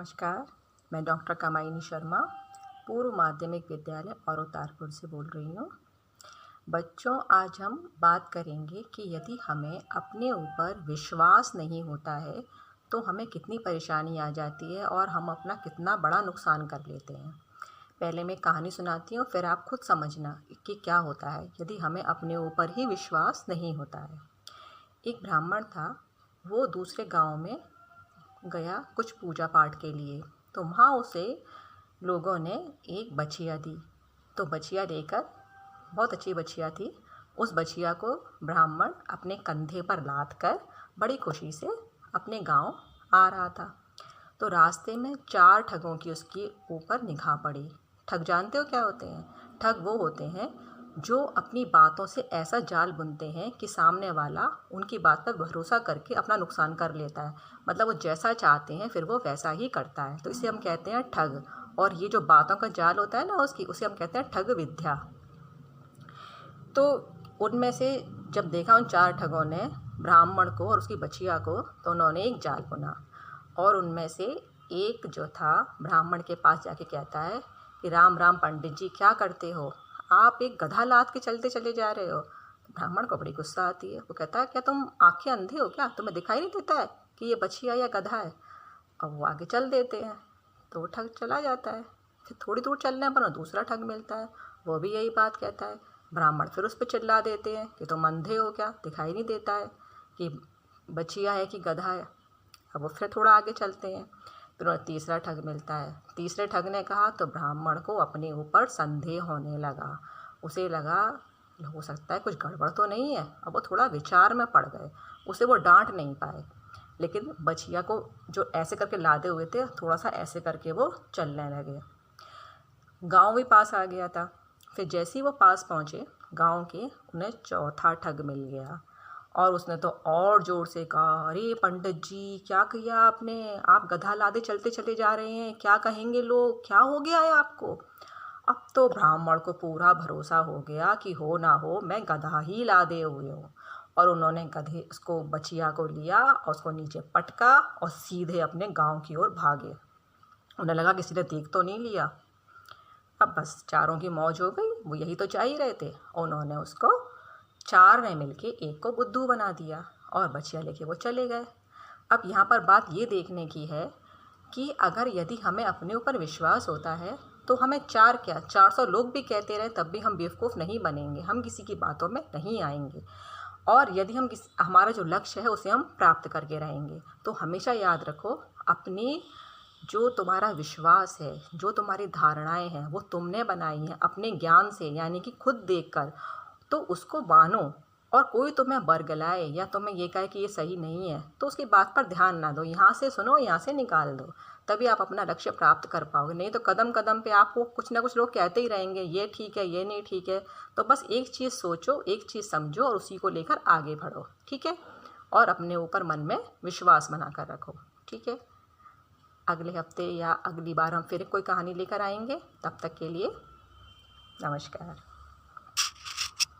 नमस्कार, मैं डॉक्टर कामायनी शर्मा, पूर्व माध्यमिक विद्यालय औरतारपुर से बोल रही हूँ। बच्चों, आज हम बात करेंगे कि यदि हमें अपने ऊपर विश्वास नहीं होता है तो हमें कितनी परेशानी आ जाती है और हम अपना कितना बड़ा नुकसान कर लेते हैं। पहले मैं कहानी सुनाती हूँ, फिर आप खुद समझना कि क्या होता है यदि हमें अपने ऊपर ही विश्वास नहीं होता है। एक ब्राह्मण था, वो दूसरे गांव में गया कुछ पूजा पाठ के लिए, तो वहाँ उसे लोगों ने एक बछिया दी। तो बछिया लेकर, बहुत अच्छी बछिया थी, उस बछिया को ब्राह्मण अपने कंधे पर लाद कर बड़ी खुशी से अपने गांव आ रहा था। तो रास्ते में 4 ठगों की उसके ऊपर निगाह पड़ी। ठग जानते हो क्या होते हैं? ठग वो होते हैं जो अपनी बातों से ऐसा जाल बुनते हैं कि सामने वाला उनकी बात पर भरोसा करके अपना नुकसान कर लेता है। मतलब वो जैसा चाहते हैं फिर वो वैसा ही करता है, तो इसे हम कहते हैं ठग। और ये जो बातों का जाल होता है ना उसे हम कहते हैं ठग विद्या। तो उनमें से जब देखा उन 4 ठगों ने ब्राह्मण को और उसकी बछिया को, तो उन्होंने एक जाल बुना। और उनमें से एक जो था ब्राह्मण के पास जाके कहता है कि राम राम पंडित जी, क्या करते हो? आप एक गधा लाद के चलते चले जा रहे हो। ब्राह्मण को बड़ी गुस्सा आती है। वो कहता है, क्या तुम आंखें अंधे हो क्या? तुम्हें दिखाई नहीं देता है कि ये बछिया या गधा है? अब वो आगे चल देते हैं, तो वो ठग चला जाता है। फिर थोड़ी दूर चलने पर दूसरा ठग मिलता है, वो भी यही बात कहता है। ब्राह्मण फिर उस पर चिल्ला देते हैं कि तुम अंधे हो क्या? दिखाई नहीं देता है कि बछिया है कि गधा है? अब वो फिर थोड़ा आगे चलते हैं, फिर तीसरा ठग मिलता है। तीसरे ठग ने कहा तो ब्राह्मण को अपने ऊपर संदेह होने लगा। उसे लगा हो सकता है कुछ गड़बड़ तो नहीं है। अब वो थोड़ा विचार में पड़ गए, उसे वो डांट नहीं पाए। लेकिन बछिया को जो ऐसे करके लादे हुए थे, थोड़ा सा ऐसे करके वो चलने लगे। गांव भी पास आ गया था। फिर जैसे ही वो पास पहुँचे गांव के, उन्हें चौथा ठग मिल गया। और उसने तो और ज़ोर से कहा, अरे पंडित जी, क्या किया आपने? आप गधा लादे चलते चले जा रहे हैं, क्या कहेंगे लोग? क्या हो गया है आपको? अब तो ब्राह्मण को पूरा भरोसा हो गया कि हो ना हो मैं गधा ही लादे हुए हूँ। और उन्होंने गधे उसको बछिया को लिया और उसको नीचे पटका और सीधे अपने गांव की ओर भागे। उन्हें लगा किसी ने देख तो नहीं लिया। अब बस चारों की मौज हो गई, वो यही तो चाह ही रहे थे। उन्होंने उसको 4 ने मिलके एक को बुद्धू बना दिया और बछिया लेके वो चले गए। अब यहाँ पर बात ये देखने की है कि अगर यदि हमें अपने ऊपर विश्वास होता है तो हमें 4 क्या 400 लोग भी कहते रहे तब भी हम बेवकूफ़ नहीं बनेंगे, हम किसी की बातों में नहीं आएंगे। और यदि हम हमारा जो लक्ष्य है उसे हम प्राप्त करके रहेंगे। तो हमेशा याद रखो, अपनी जो तुम्हारा विश्वास है, जो तुम्हारी धारणाएं हैं, वो तुमने बनाई हैं अपने ज्ञान से, यानी कि खुद देखकर। तो उसको मानो। और कोई तुम्हें बरगलाए या तुम्हें ये कहे कि ये सही नहीं है तो उसकी बात पर ध्यान ना दो। यहाँ से सुनो, यहाँ से निकाल दो, तभी आप अपना लक्ष्य प्राप्त कर पाओगे। नहीं तो कदम कदम पे आपको कुछ ना कुछ लोग कहते ही रहेंगे, ये ठीक है, ये नहीं ठीक है। तो बस एक चीज़ सोचो, एक चीज़ समझो और उसी को लेकर आगे बढ़ो, ठीक है? और अपने ऊपर मन में विश्वास बना कर रखो, ठीक है? अगले हफ्ते या अगली बार हम फिर कोई कहानी लेकर आएंगे। तब तक के लिए नमस्कार।